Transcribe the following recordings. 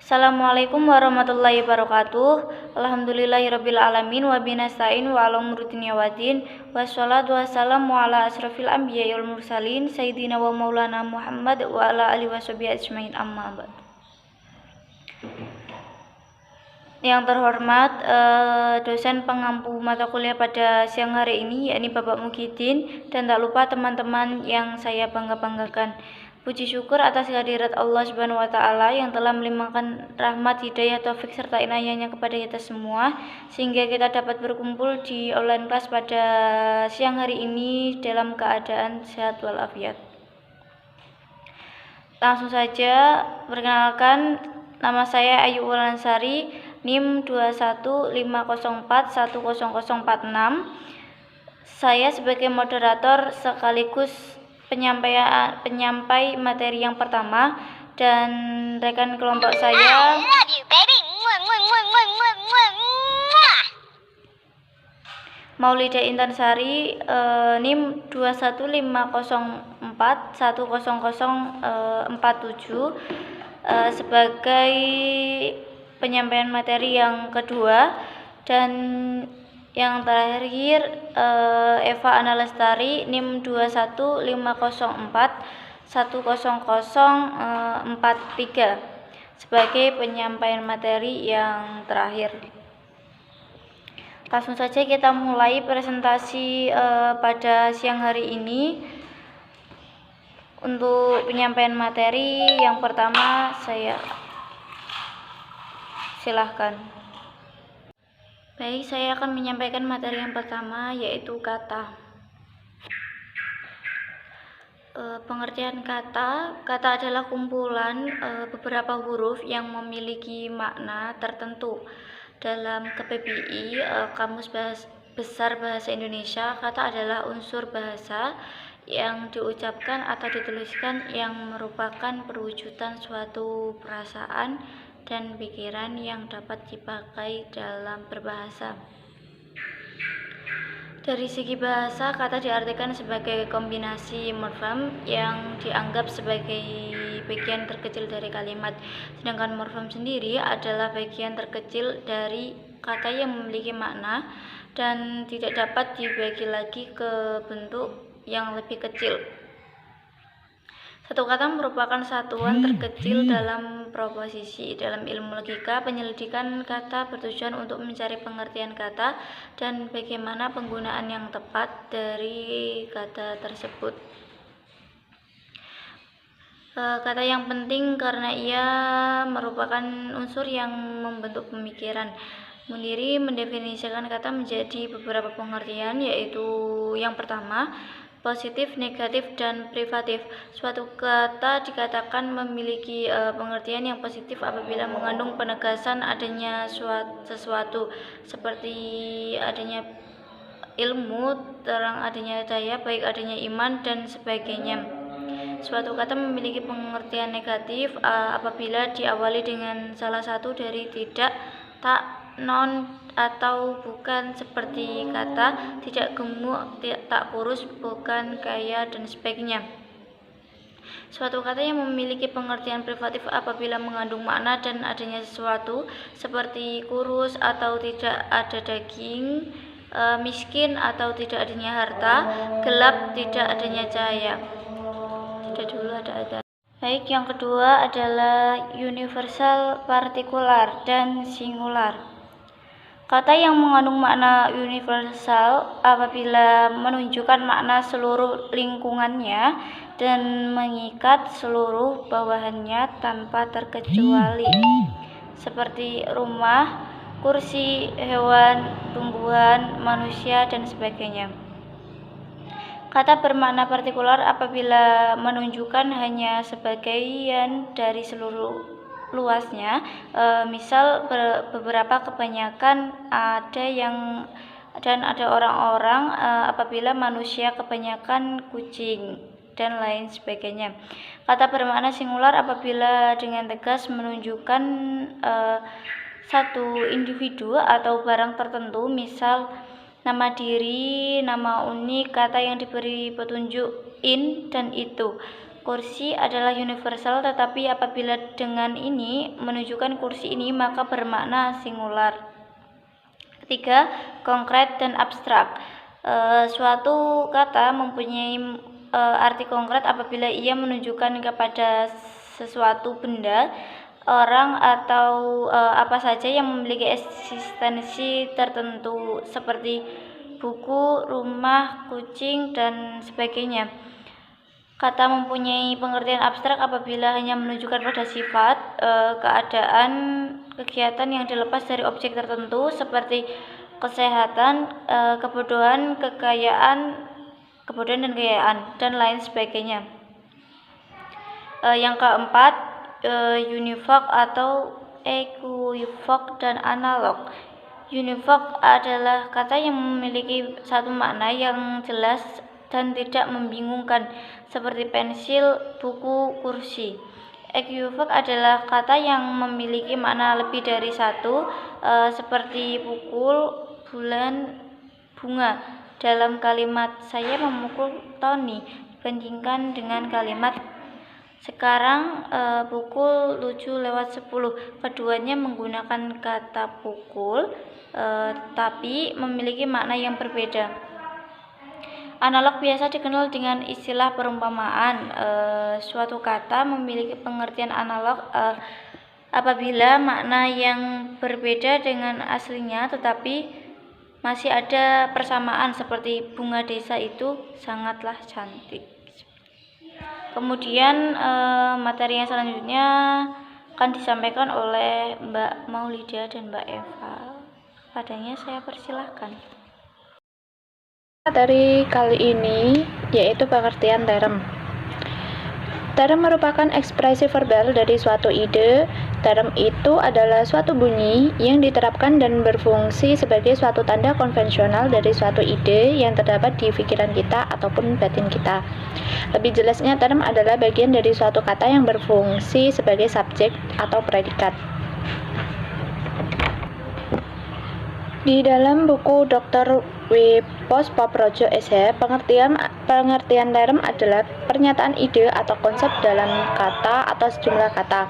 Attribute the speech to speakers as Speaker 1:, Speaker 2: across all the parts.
Speaker 1: Assalamualaikum warahmatullahi wabarakatuh. Alhamdulillahirabbil alamin wa binasta'in wa ala umuri dunya waddin. Wassalatu wassalamu ala asrofil anbiya'i wal mursalin sayyidina wa maulana Muhammad wa ala alihi washabihi ajmain, amma ba'd. Yang terhormat dosen pengampu mata kuliah pada siang hari ini, yakni Bapak Muhyiddin, dan tak lupa teman-teman yang saya bangga-banggakan. Puji syukur atas kehadirat Allah Subhanahu wa Ta'ala yang telah melimpahkan rahmat, hidayah, taufik serta inayahnya kepada kita semua, sehingga kita dapat berkumpul di online class pada siang hari ini dalam keadaan sehat walafiat. Langsung saja, perkenalkan, nama saya Ayu Wulansari, NIM 21504100046. Saya sebagai moderator sekaligus penyampai materi yang pertama, dan rekan kelompok saya Maulida Intansari, NIM 21504100047, sebagai penyampaian materi yang kedua. Dan yang terakhir Eva Analestari, NIM 21504100043, sebagai penyampaian materi yang terakhir. Langsung saja kita mulai presentasi pada siang hari ini. Untuk penyampaian materi yang pertama, saya silahkan. Baik, saya akan menyampaikan materi yang pertama, yaitu kata. Pengertian kata. Kata adalah kumpulan beberapa huruf yang memiliki makna tertentu. Dalam KBBI, Kamus Besar Bahasa Indonesia, kata adalah unsur bahasa yang diucapkan atau dituliskan yang merupakan perwujudan suatu perasaan dan pikiran yang dapat dipakai dalam berbahasa. Dari segi bahasa, kata diartikan sebagai kombinasi morfem yang dianggap sebagai bagian terkecil dari kalimat, sedangkan morfem sendiri adalah bagian terkecil dari kata yang memiliki makna dan tidak dapat dibagi lagi ke bentuk yang lebih kecil. Satu kata merupakan satuan terkecil dalam proposisi. Dalam ilmu logika, penyelidikan kata bertujuan untuk mencari pengertian kata dan bagaimana penggunaan yang tepat dari kata tersebut. Kata yang penting karena ia merupakan unsur yang membentuk pemikiran. Mundiri mendefinisikan kata menjadi beberapa pengertian, yaitu yang pertama, positif, negatif, dan privatif. Suatu kata dikatakan memiliki pengertian yang positif apabila mengandung penegasan adanya sesuatu, seperti adanya ilmu, terang adanya cahaya, baik adanya iman, dan sebagainya. Suatu kata memiliki pengertian negatif apabila diawali dengan salah satu dari tidak, tak, non, atau bukan, seperti kata tidak gemuk, tak kurus, bukan kaya, dan sebagainya. Suatu kata yang memiliki pengertian privatif apabila mengandung makna dan adanya sesuatu, seperti kurus atau tidak ada daging, miskin atau tidak adanya harta, gelap, tidak adanya cahaya. Tidak dulu ada. Baik, yang kedua adalah universal, partikular, dan singular. Kata yang mengandung makna universal apabila menunjukkan makna seluruh lingkungannya dan mengikat seluruh bawahannya tanpa terkecuali, seperti rumah, kursi, hewan, tumbuhan, manusia, dan sebagainya. Kata bermakna partikular apabila menunjukkan hanya sebagian dari seluruh luasnya, misal beberapa, kebanyakan, ada yang, dan ada orang-orang, apabila manusia, kebanyakan, kucing, dan lain sebagainya. Kata bermakna singular apabila dengan tegas menunjukkan satu individu atau barang tertentu, misal nama diri, nama unik, kata yang diberi petunjuk in dan itu. Kursi adalah universal, tetapi apabila dengan ini menunjukkan kursi ini, maka bermakna singular. Ketiga, konkret dan abstrak. Suatu kata mempunyai arti konkret apabila ia menunjukkan kepada sesuatu benda, orang, atau apa saja yang memiliki eksistensi tertentu, seperti buku, rumah, kucing, dan sebagainya. Kata mempunyai pengertian abstrak apabila hanya menunjukkan pada sifat, keadaan, kegiatan yang dilepas dari objek tertentu, seperti kesehatan, kebodohan, kekayaan dan kekayaan, dan lain sebagainya. Yang keempat, univoc atau equivoc dan analog. Univoc adalah kata yang memiliki satu makna yang jelas dan tidak membingungkan, seperti pensil, buku, kursi. Equivoc adalah kata yang memiliki makna lebih dari satu, seperti pukul, bulan, bunga. Dalam kalimat "saya memukul Tony" dibandingkan dengan kalimat "sekarang pukul 7:10". Keduanya menggunakan kata pukul, tapi memiliki makna yang berbeda. Analog biasa dikenal dengan istilah perumpamaan. Suatu kata memiliki pengertian analog apabila makna yang berbeda dengan aslinya, tetapi masih ada persamaan, seperti bunga desa itu sangatlah cantik. Kemudian materi yang selanjutnya akan disampaikan oleh Mbak Maulida dan Mbak Eva. Padanya saya persilahkan.
Speaker 2: Materi kali ini yaitu pengertian term. Term merupakan ekspresi verbal dari suatu ide. Term itu adalah suatu bunyi yang diterapkan dan berfungsi sebagai suatu tanda konvensional dari suatu ide yang terdapat di pikiran kita ataupun batin kita. Lebih jelasnya, term adalah bagian dari suatu kata yang berfungsi sebagai subjek atau predikat. Di dalam buku Dr. W. Pospoprodjo SH, pengertian term adalah pernyataan ide atau konsep dalam kata atau sejumlah kata.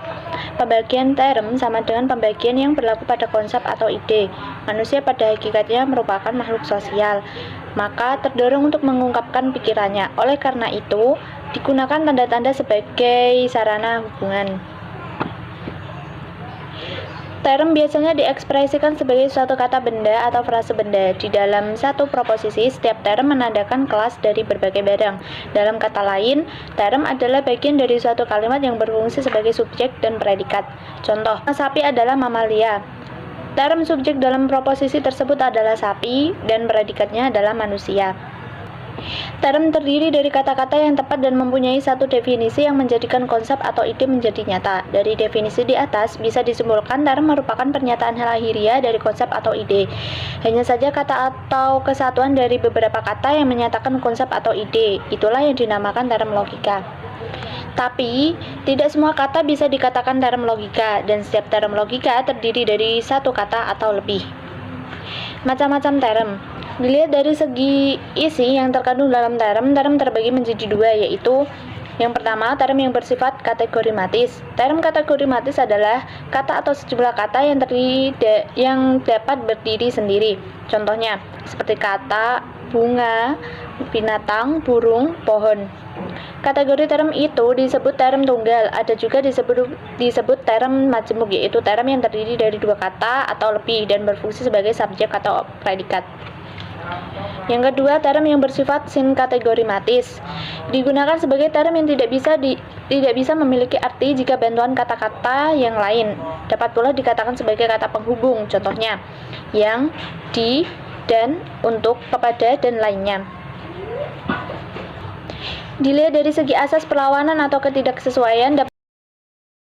Speaker 2: Pembagian term sama dengan pembagian yang berlaku pada konsep atau ide. Manusia pada hakikatnya merupakan makhluk sosial, maka terdorong untuk mengungkapkan pikirannya. Oleh karena itu, digunakan tanda-tanda sebagai sarana hubungan. Term biasanya diekspresikan sebagai suatu kata benda atau frase benda. Di dalam satu proposisi, setiap term menandakan kelas dari berbagai barang. Dalam kata lain, term adalah bagian dari suatu kalimat yang berfungsi sebagai subjek dan predikat. Contoh, sapi adalah mamalia. Term subjek dalam proposisi tersebut adalah sapi dan predikatnya adalah manusia. Term terdiri dari kata-kata yang tepat dan mempunyai satu definisi yang menjadikan konsep atau ide menjadi nyata. Dari definisi di atas, bisa disimpulkan term merupakan pernyataan lahiriah dari konsep atau ide. Hanya saja kata atau kesatuan dari beberapa kata yang menyatakan konsep atau ide. Itulah yang dinamakan term logika. Tapi, tidak semua kata bisa dikatakan term logika, dan setiap term logika terdiri dari satu kata atau lebih. Macam-macam term. Dilihat dari segi isi yang terkandung dalam term terbagi menjadi dua, yaitu yang pertama, term yang bersifat kategorimatis. Term kategorimatis adalah kata atau sejumlah kata yang dapat berdiri sendiri. Contohnya, seperti kata bunga, binatang, burung, pohon. Kategori term itu disebut term tunggal. Ada juga disebut term majemuk, yaitu term yang terdiri dari dua kata atau lebih dan berfungsi sebagai subjek atau predikat. Yang kedua, term yang bersifat sinkategorimatis. Digunakan sebagai term yang tidak bisa memiliki arti jika bantuan kata-kata yang lain. Dapat pula dikatakan sebagai kata penghubung. Contohnya, yang, di, dan, untuk, kepada, dan lainnya. Dilihat dari segi asas perlawanan atau ketidaksesuaian, dapat